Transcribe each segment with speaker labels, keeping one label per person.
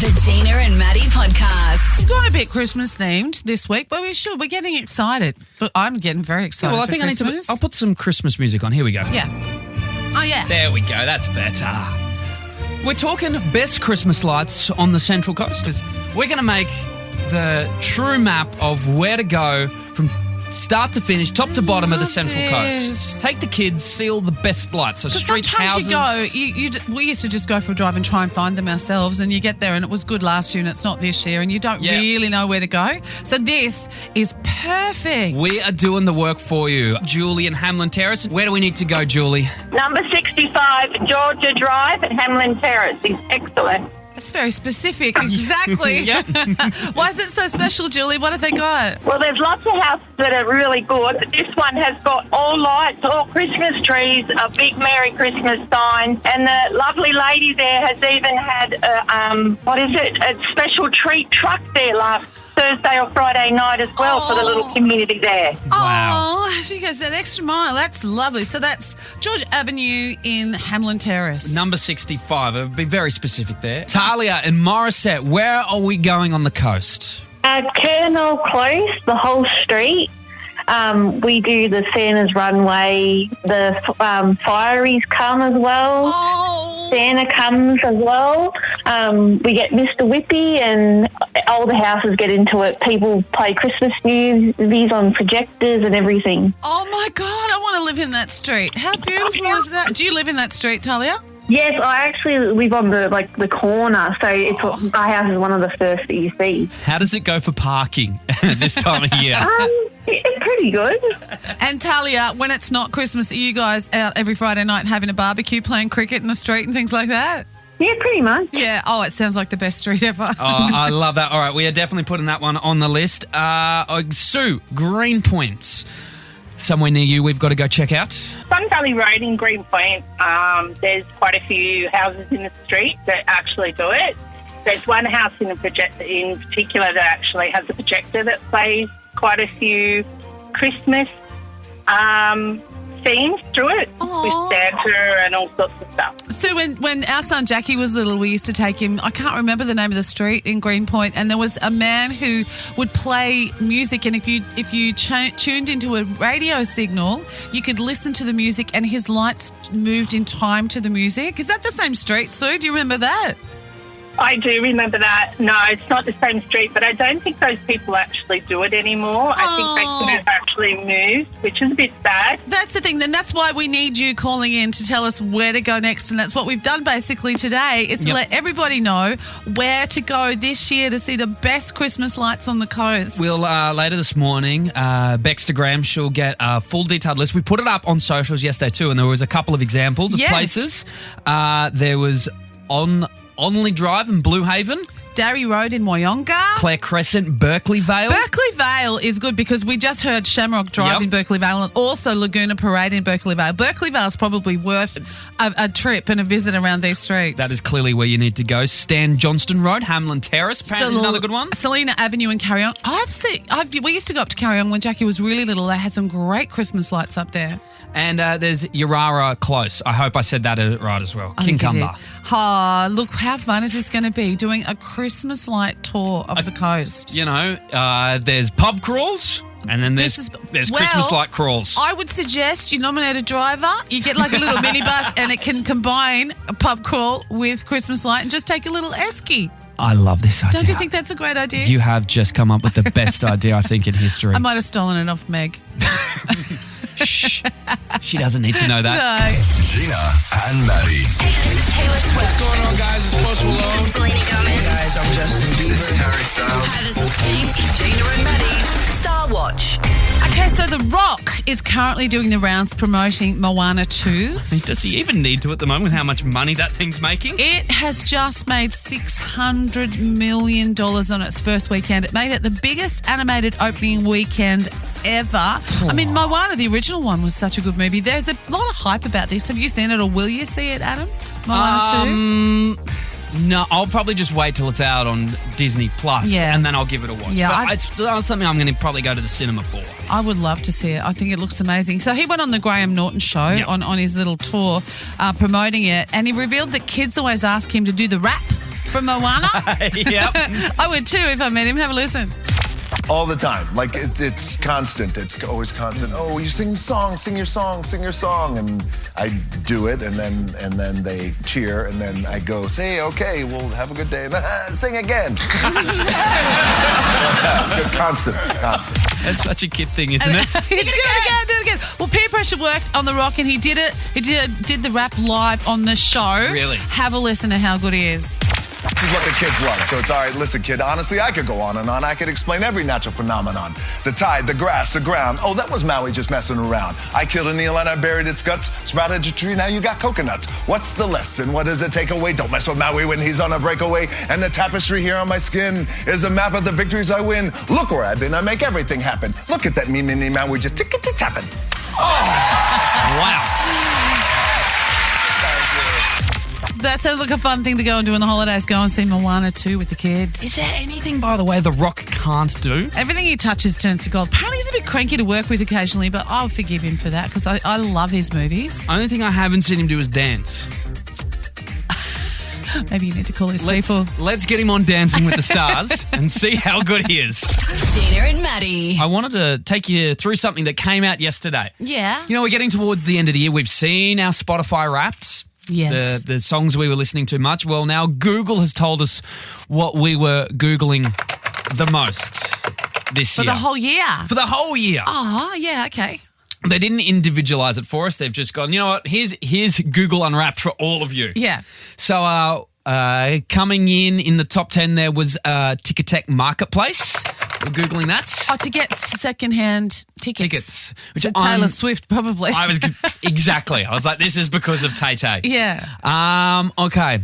Speaker 1: The Gina and Matty podcast.
Speaker 2: We've gone a bit Christmas themed this week, but we should. We're getting excited. But I'm getting very excited.
Speaker 3: Well, I think
Speaker 2: Christmas.
Speaker 3: I need to. I'll put some Christmas music on. Here we go.
Speaker 2: Yeah. Oh, yeah.
Speaker 3: There we go. That's better. We're talking best Christmas lights on the Central Coast. We're going to make the true map of where to go from start to finish, top to bottom of the Central Coast. Take the kids, see all the best lights. So streets,
Speaker 2: sometimes
Speaker 3: houses.
Speaker 2: you go. We used to just go for a drive and try and find them ourselves, and you get there and it was good last year and it's not this year, and you don't really know where to go. So this is perfect.
Speaker 3: We are doing the work for you. Julie and Hamlin Terrace. Where do we need to go, Julie?
Speaker 4: Number 65, Georgia Drive at Hamlin Terrace is excellent.
Speaker 2: That's very specific. Exactly.
Speaker 3: Yeah.
Speaker 2: Why is it so special, Julie? What have they got?
Speaker 4: Well, there's lots of houses that are really good, but this one has got all lights, all Christmas trees, a big Merry Christmas sign, and the lovely lady there has even had a special treat truck there last Thursday or Friday night as well for the little community there.
Speaker 3: Wow.
Speaker 2: Oh, she goes that extra mile. That's lovely. So that's George Avenue in Hamlin Terrace.
Speaker 3: Number 65. I'll be very specific there. Talia and Morissette, where are we going on the coast?
Speaker 5: Colonel Close, the whole street. We do the Santa's runway. The fireys come as well.
Speaker 2: Oh.
Speaker 5: Santa comes as well. We get Mr. Whippy, and all the houses get into it. People play Christmas movies on projectors and everything.
Speaker 2: Oh, my God. I want to live in that street. How beautiful is that? Do you live in that street, Talia?
Speaker 5: Yes, I actually live on the corner, so it's our house is one of the first that you see.
Speaker 3: How does it go for parking this time of year?
Speaker 5: It's pretty good.
Speaker 2: And Talia, when it's not Christmas, are you guys out every Friday night having a barbecue, playing cricket in the street and things like that?
Speaker 5: Yeah, pretty much.
Speaker 2: Yeah. Oh, it sounds like the best street ever.
Speaker 3: Oh, I love that. All right, we are definitely putting that one on the list. Sue, Greenpoints. Somewhere near you we've got to go check out.
Speaker 4: Sun Valley Road in Greenpoint, there's quite a few houses in the street that actually do it. There's one house in particular that actually has a projector that plays quite a few Christmas themes through it with Santa and all sorts of stuff.
Speaker 2: So when our son Jackie was little, we used to take him, I can't remember the name of the street in Greenpoint, and there was a man who would play music, and if you tuned into a radio signal, you could listen to the music and his lights moved in time to the music. Is that the same street, Sue? Do you remember that?
Speaker 4: I do remember that. No, it's not the same street, but I don't think those people actually do it anymore. I think they could have actually moved, which is a bit sad.
Speaker 2: That's the thing. Then that's why we need you calling in to tell us where to go next, and that's what we've done basically today, is to let everybody know where to go this year to see the best Christmas lights on the coast.
Speaker 3: We'll, later this morning, Bextagram, she'll get a full detailed list. We put it up on socials yesterday too, and there was a couple of examples of places. There was Onley Drive in Blue Haven.
Speaker 2: Darry Road in Wyonga.
Speaker 3: Clare Crescent, Berkeley Vale.
Speaker 2: Berkeley Vale is good because we just heard Shamrock Drive in Berkeley Vale and also Laguna Parade in Berkeley Vale. Berkeley Vale is probably worth a trip and a we around these streets.
Speaker 3: That is clearly where you need to go. Stan Johnston Road, Hamlin Terrace, apparently is another good one.
Speaker 2: Selena Avenue in Carryong. We used to go up to Carryong when Jackie was really little. They had some great Christmas lights up there.
Speaker 3: And there's Yarara Close. I hope I said that right as well. Kincumber.
Speaker 2: Oh, look, how fun is this going to be, doing a Christmas light tour of the coast?
Speaker 3: You know, there's pub crawls and then there's Christmas light crawls.
Speaker 2: I would suggest you nominate a driver. You get like a little minibus and it can combine a pub crawl with Christmas light and just take a little esky.
Speaker 3: I love this idea.
Speaker 2: Don't you think that's a great idea?
Speaker 3: You have just come up with the best idea, I think, in history.
Speaker 2: I might have stolen it off Meg.
Speaker 3: Shh. She doesn't need to know that.
Speaker 2: No.
Speaker 6: Gina and Matty.
Speaker 1: Hey, this is Taylor Swift.
Speaker 7: What's going on, guys? It's Post Malone.
Speaker 1: Selena Gomez.
Speaker 7: Hey, guys, I'm Justin Bieber.
Speaker 6: This is Harry Styles.
Speaker 1: Hi, this is Pink. Gina and Matty's Star Watch.
Speaker 2: Okay, so The Rock is currently doing the rounds promoting Moana 2.
Speaker 3: Does he even need to at the moment with how much money that thing's making?
Speaker 2: It has just made $600 million on its first weekend. It made it the biggest animated opening weekend ever. I mean, Moana, the original one, was such a good movie. There's a lot of hype about this. Have you seen it or will you see it, Adam? Moana 2?
Speaker 3: No, I'll probably just wait till it's out on Disney Plus and then I'll give it a watch.
Speaker 2: Yeah,
Speaker 3: but it's something I'm going to probably go to the cinema for.
Speaker 2: I would love to see it. I think it looks amazing. So he went on the Graham Norton show on his little tour promoting it, and he revealed that kids always ask him to do the rap From Moana?
Speaker 3: Yep.
Speaker 2: I would too if I met him. Have a listen.
Speaker 8: All the time. Like, it's constant. It's always constant. Oh, you sing your song. And I do it, and then they cheer, and then I go, say, okay, well, have a good day, and then sing again. Constant.
Speaker 3: That's such a kid thing, isn't it?
Speaker 2: do it again. Well, peer pressure worked on The Rock, and he did it. He did the rap live on the show.
Speaker 3: Really?
Speaker 2: Have a listen to how good he is.
Speaker 8: This is what the kids love. So it's all right. Listen, kid, honestly, I could go on and on. I could explain every natural phenomenon. The tide, the grass, the ground. Oh, that was Maui just messing around. I killed an eel and I buried its guts. Sprouted a tree, now you got coconuts. What's the lesson? What does it take away? Don't mess with Maui when he's on a breakaway. And the tapestry here on my skin is a map of the victories I win. Look where I've been. I make everything happen. Look at that me, mini Maui just tick-a-tick-tapping.
Speaker 3: Wow.
Speaker 2: That sounds like a fun thing to go and do on the holidays. Go and see Moana 2 with the kids.
Speaker 3: Is there anything, by the way, The Rock can't do?
Speaker 2: Everything he touches turns to gold. Apparently he's a bit cranky to work with occasionally, but I'll forgive him for that because I love his movies.
Speaker 3: Only thing I haven't seen him do is dance.
Speaker 2: Maybe you need to call his people.
Speaker 3: Let's get him on Dancing with the Stars and see how good he is.
Speaker 1: Gina and Matty.
Speaker 3: I wanted to take you through something that came out yesterday.
Speaker 2: Yeah.
Speaker 3: You know, we're getting towards the end of the year. We've seen our Spotify Wrapped.
Speaker 2: Yes.
Speaker 3: The songs we were listening to much. Well, now Google has told us what we were Googling the most this year.
Speaker 2: For the whole year?
Speaker 3: For the whole year.
Speaker 2: Oh, yeah, okay.
Speaker 3: They didn't individualize it for us. They've just gone, you know what, here's Google Unwrapped for all of you.
Speaker 2: Yeah.
Speaker 3: So coming in the top 10 there was Ticketek Marketplace. We're Googling that.
Speaker 2: Oh, to get secondhand tickets.
Speaker 3: Which
Speaker 2: to Taylor Swift, probably.
Speaker 3: I was exactly. I was like, this is because of Tay-Tay.
Speaker 2: Yeah.
Speaker 3: Okay.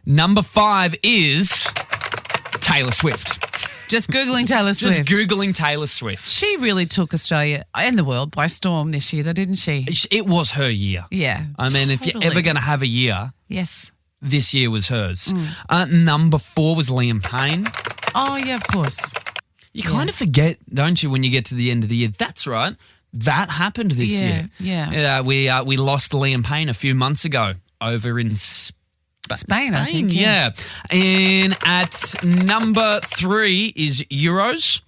Speaker 3: Number 5 is Taylor Swift.
Speaker 2: Just Googling Taylor Swift.
Speaker 3: Just Googling Taylor Swift.
Speaker 2: She really took Australia and the world by storm this year, though, didn't she?
Speaker 3: It was her year.
Speaker 2: Yeah.
Speaker 3: I mean, if you're ever going to have a year,
Speaker 2: yes,
Speaker 3: this year was hers. Number 4 was Liam Payne.
Speaker 2: Oh, yeah, of course.
Speaker 3: You kind of forget, don't you, when you get to the end of the year? That's right. That happened this year.
Speaker 2: Yeah.
Speaker 3: We lost Liam Payne a few months ago over in Spain,
Speaker 2: I think.
Speaker 3: Yeah.
Speaker 2: Yes.
Speaker 3: And at number 3 is Euros.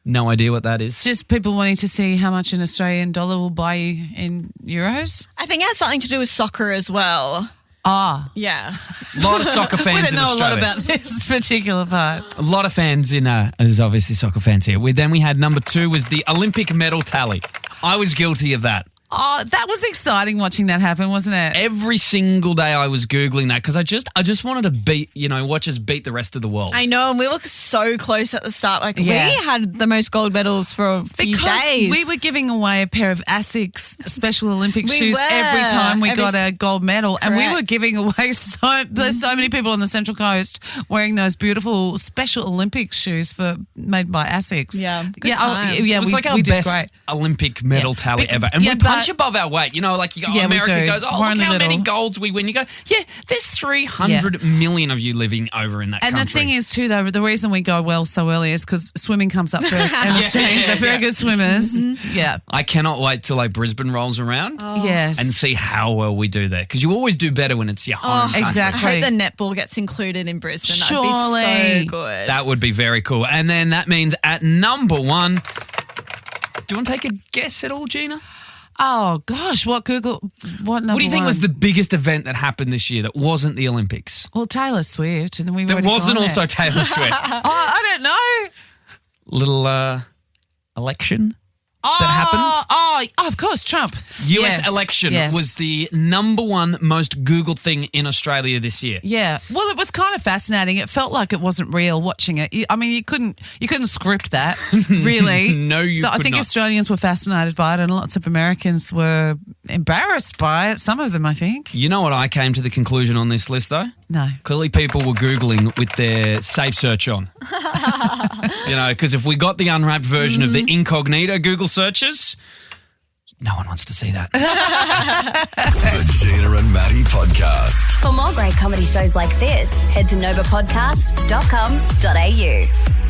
Speaker 3: No idea what that is.
Speaker 2: Just people wanting to see how much an Australian dollar will buy you in euros.
Speaker 9: I think it has something to do with soccer as well.
Speaker 2: Ah.
Speaker 9: Yeah.
Speaker 3: A lot of soccer fans
Speaker 2: we don't
Speaker 3: in
Speaker 2: know
Speaker 3: Australia.
Speaker 2: a lot about this particular part.
Speaker 3: A lot of fans there's obviously soccer fans here. Then we had number 2 was the Olympic medal tally. I was guilty of that.
Speaker 2: Oh, that was exciting watching that happen, wasn't it?
Speaker 3: Every single day I was Googling that because I just wanted to watch us beat the rest of the world.
Speaker 9: I know, and we were so close at the start. Like,
Speaker 2: Yeah.
Speaker 9: we had the most gold medals for a few days.
Speaker 2: We were giving away a pair of Asics Special Olympics
Speaker 9: We
Speaker 2: shoes
Speaker 9: were.
Speaker 2: every time we got a gold medal. And we
Speaker 9: Correct.
Speaker 2: were giving away there's so many people on the Central Coast wearing those beautiful Special Olympics shoes made by Asics.
Speaker 9: Yeah, good
Speaker 2: Yeah,
Speaker 9: time.
Speaker 3: It was like our
Speaker 2: we did
Speaker 3: best
Speaker 2: great.
Speaker 3: Olympic medal tally
Speaker 2: Bec-
Speaker 3: ever. And
Speaker 2: yeah,
Speaker 3: we punch
Speaker 2: but-
Speaker 3: above our weight. You know, like you go,
Speaker 2: Yeah, we
Speaker 3: America
Speaker 2: do.
Speaker 3: goes, oh,
Speaker 2: We're
Speaker 3: look
Speaker 2: only
Speaker 3: how many
Speaker 2: little.
Speaker 3: golds we win. You go, yeah, there's 300 million of you living over in that
Speaker 2: And
Speaker 3: country.
Speaker 2: the thing is, too, though, the reason we go well so early is because swimming comes up first. And Australians are very good swimmers. Yeah.
Speaker 3: I cannot wait till like Brisbane rolls around
Speaker 2: Yes.
Speaker 3: and see how well we do there. Because you always do better when it's your home country.
Speaker 2: exactly.
Speaker 9: I hope the netball gets included in Brisbane. That'd
Speaker 2: Surely.
Speaker 9: be so good.
Speaker 3: That would be very cool. And then that means at number 1, do you want to take a guess at all, Gina?
Speaker 2: Oh, gosh. What number
Speaker 3: What do you think
Speaker 2: one?
Speaker 3: was the biggest event that happened this year that wasn't the Olympics?
Speaker 2: Well, Taylor Swift. And then we
Speaker 3: That
Speaker 2: already
Speaker 3: wasn't
Speaker 2: gone
Speaker 3: also
Speaker 2: there.
Speaker 3: Taylor Swift.
Speaker 2: Oh, I don't know.
Speaker 3: Little election that happened.
Speaker 2: Oh, of course, Trump.
Speaker 3: US
Speaker 2: Yes,
Speaker 3: election
Speaker 2: yes.
Speaker 3: was the number 1 most Googled thing in Australia this year.
Speaker 2: Yeah. Well, it was kind of fascinating. It felt like it wasn't real watching it. I mean, you couldn't script that, really.
Speaker 3: No, you
Speaker 2: So I
Speaker 3: could
Speaker 2: think
Speaker 3: not.
Speaker 2: Australians were fascinated by it and lots of Americans were embarrassed by it. Some of them, I think.
Speaker 3: You know what I came to the conclusion on this list, though?
Speaker 2: No.
Speaker 3: Clearly people were Googling with their safe search on. Because if we got the unwrapped version of the incognito Google searches, no one wants to see that.
Speaker 6: The Gina and Matty podcast.
Speaker 10: For more great comedy shows like this, head to novapodcast.com.au.